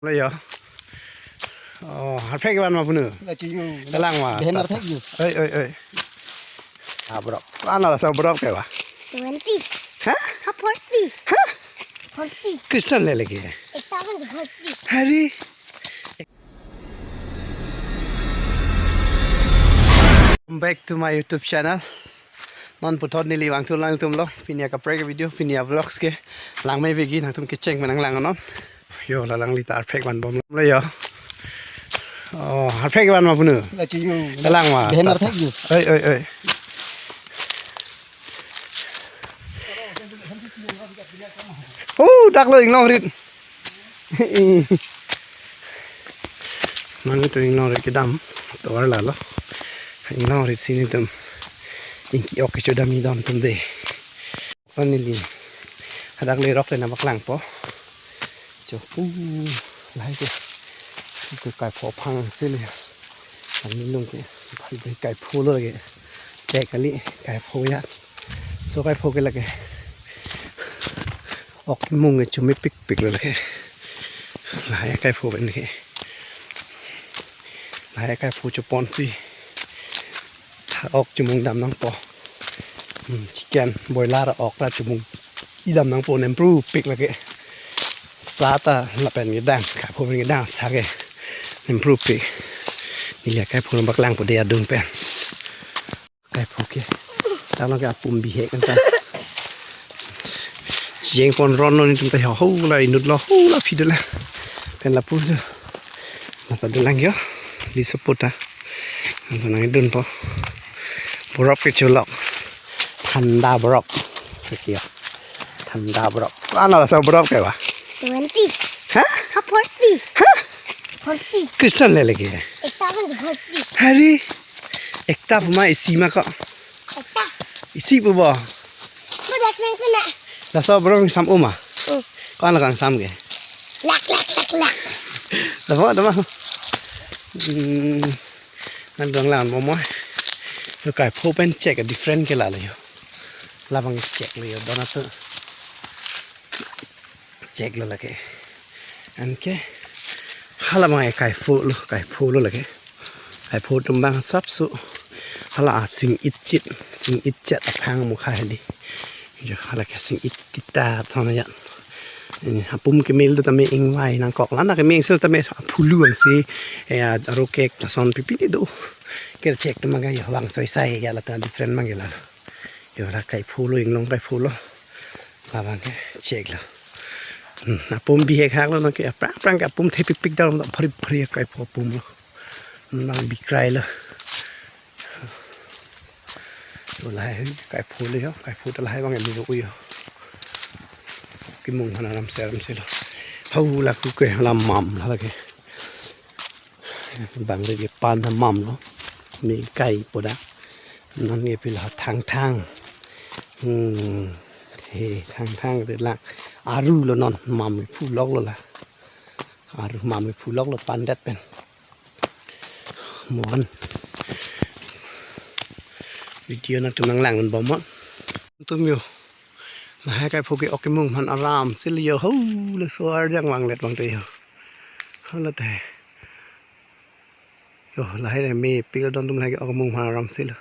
เลยเหรออ๋อหัดเพลงกันมาปุ่นเนอะกำลังมาเห็นอะไรอยู่เอ้ยบล็อกอันนั้นเราบล็อกแกวะ20 ฮะ40 ฮะ 40 คือสั่นเลยเลยแก estaban 40 ฮะดิback to my YouTube channel non putot ni liwang tu lang tum lo pinia ka preg video pinia vlogs ke lang mai vegi nang tum ke cheng manang lang non yo la lang li tar preg ban bom le yo oh har preg ban ma bunu ka lang ma เห็นอะไรอยู่เอ้ยโอ้ดักเลยอีกน้องริดมันตัวอีกน้องริดกระดำตัวอะไรล่ะอีกน้องริดสินี่ตุ่มอิงกี้ออกกิจดามีดอนตุ่มเดย์วันนี้ลินดักเลยร็อกเลยนะบักหลังปอจบปูไล่เจ้าไก่พอพังเสียเลยอันนี้ลุงเกพันไปไก่พูเลยเกแจกกันลิไก่พูยัดโซ่ไก่พูกันละเกออกมุงเงจุ่มไม่ปิกเลยละเกหลายไก่พูเป็นละเกหลายไก่พูจะปอนซีถ้าออกจมูกดำน้องปอชิคแกนบอยล่าออกแล้วจมูกอีดำน้องปอเนมปรูปิกละเกซาตาละเป็นกระด้างไก่พูเป็นกระด้างซาเกเนมปรูปิกนี่แหละไก่พูนบักล่างปอเดียดุนเป็นไก่พูเกแล้วเราก็ปุ่มบีเฮกันไปเจียงปนร้อนนนจุ่มแต่หัวหูเลยนุดล้อหูแล้วพิดเลยเป็นละพูดมาตัดดุลังเยอะลิสปุตตะตอนนั้นดุนพอบล็อกไปจุลอกทันดาบล็อกเกี่ยวทันดาบล็อกอันนั้นเราบล็อกไปวะ20 ฮะ 40 ฮะ 40 คือสั่นเลยเลยแก estaban 40 ฮะดิเอกตาฟูมาอีซีมาก็ esta อีซีปุ๊บบ่ budak nang sana แล้วซอบล็อกซ้ำอุ้มอ่ะก็อันละกันซ้ำแก lak แต่พอแต่ว่านั่นดวงหลานมอมอยแล้วก็พบเป็นเช็คกับ different กันละเลยลาบังเช็คเลยดอนัทเช็คเลยละแกอันแกฮัลโหลมาไก่ฟูลุละแกไก่ฟูตุ่มบางซับสุฮัลโหลสิงอิจิตพังมุขายดีจะฮัลโหลแกสิงอิจิตาสอนยันปุ่มเกมิลดูตามีอิงไว้นางกอกล้านนักเมียงเสือตามีพูลุงสิโรเกกละสอนพิพิธดูเกิดเช็คตัวมันก็อย่างวังใส่ๆอย่างละตัว different มันอย่างละอยู่ละไก่พูลุงลงไก่พูลุละบางแกเช็คละปุ่มบีเฮกฮักแล้วนั่นก็ปรางกับปุ่มเทปิกดาวน์พริไก่พูปุ่มละบางบีไกรละอยู่ละไก่พูเลยไก่พูแต่ละให้บางอย่างมีลูกอยู่กิมุงขนาดน้ำเสียละเขาละกูเกะละมัมละเกะบางเรื่องปานทำมัมเนาะมีไก่ปวดนั่นนี่เป็นละทางเฮ้ทางเรื่องละอารูแล้วนอนมัมฟูล็อกแล้วล่ะอารูมัมฟูล็อกแล้วปานเด็ดเป็นหมอนวิดีโอนักตุนังหลังมันบ่มั้งตุ้มอยู่ให้ไก่พวกออกกิมุงมันอารามสิลิโยฮูเลยสวยจังวังเล็ดบางทีเขาละแต่โย่ละให้ได้มีปีละดอนตุ้มให้ออกกิมุงมันอารามสิละ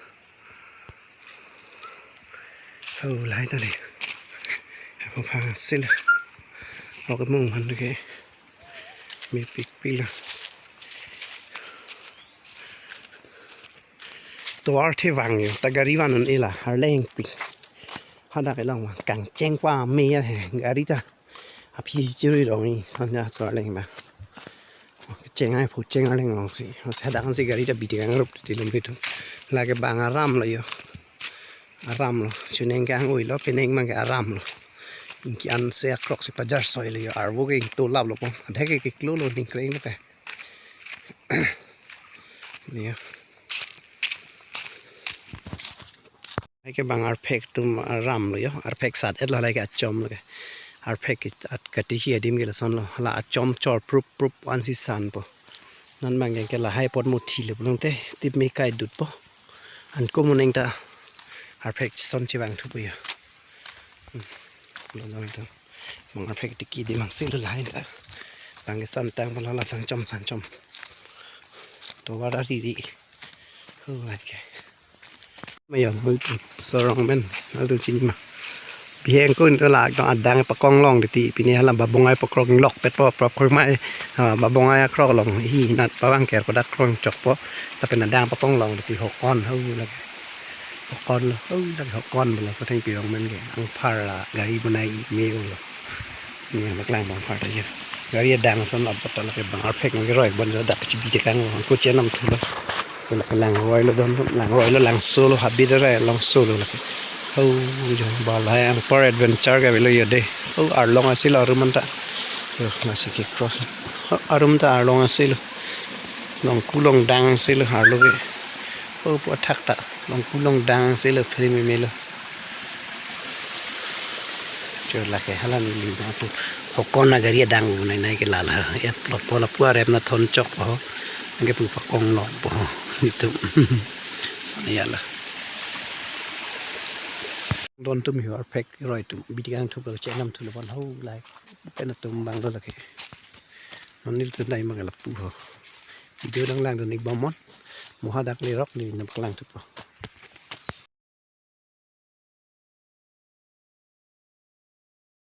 เขาละให้ตัวนี้ให้พวกพาสิละออกกิมุงมันโอเคมีปีละตัวที่วางอยู่แต่การีวันนั่นเองล่ะหาแรงปีเขาได้ลองว่ากังเจงกว่าเมียแห่งอาริตาพี่จิริตรงนี้สัญญาสอนอะไรมาเจงให้ผู้เจงอะไรงงสิเขาเสด็จกันสิการิตาบิดกันรูปที่ลำพิทุลากบางอารามเลยอารามเลยชุนเองกันอุ้ยแล้วเป็นเองมันก็อารามเลยอินกี้อันเสียครอกสิปัจจัยสอยเลยอาร์วกิงตัวลับเลยปะแต่แค่กิโลดิ้งเคร่งเลยไปเนี่ยไอ้แกบางอาร์เพกตุมอารามเลยอาร์เพกสัตว์เอ็ดอะไรก็จอมเลยอาร์เพกอัดกติกีดิมกันละส่วนละจอมจอดปรุบวันสิสันปะนั่นบางอย่างก็ละให้ปอดมุทีเลยปะน้องเต้ติดไม่ไกลดุดปะอันก็มันเองแต่อาร์เพกส่วนที่บางทุบไปอ่ะลองดูบางอาร์เพกตะกี้ดิมังสิ่งละลายแต่ bang cái sân tang là sang chomตัวว่าได้ดีเฮ้ยแกไม่ยอมมือสรองมันแล้วตัวชิ้นมาพี่เองก็ตลาดต้องอัดดังประกองลองดีปีนี้เราบบงไอ้ประกองล็อกเป็ดปรับคนไม่บบงไอ้ครอกลองฮีนัดประวังแกก็ดักครองจบเพราะถ้าเป็นอัดดังประกองลองดี6 ก้อนเฮ้ยแล้ว6 ก้อนเลยเฮ้ยได้6 ก้อนไปแล้วสุดท้ายปีลองมันแกอังพาราไก่บนไอ้เมฆเลยนี่นักล่างบางพาราเยอะgari dang son la botol ke bang arpek ngi roy bon za dak ci bi te kan ko chenam tu la lang roy lo don lang solo habi dara long solo la ho jo ba la an for adventure ga lo yode ho ar long asil arum ta na siki cross arum ta ar long asil long kulong dang sil har lo ge ho po thak ta long kulong dang sil phri me lo cho là cái halan li na tu con là cái đang này cái là et lọt po là pua rem na thon chok ho cái pu pa kong lọt po itu sana là don tum hiểu perfect rồi tu bị gang thu lo che nam thu lo bon ho lại cái là tum bang đó là cái nó nil tu này mà cái là pu ho video đang lang tu ni bomon mo ha dak le rock ni nam lang tu po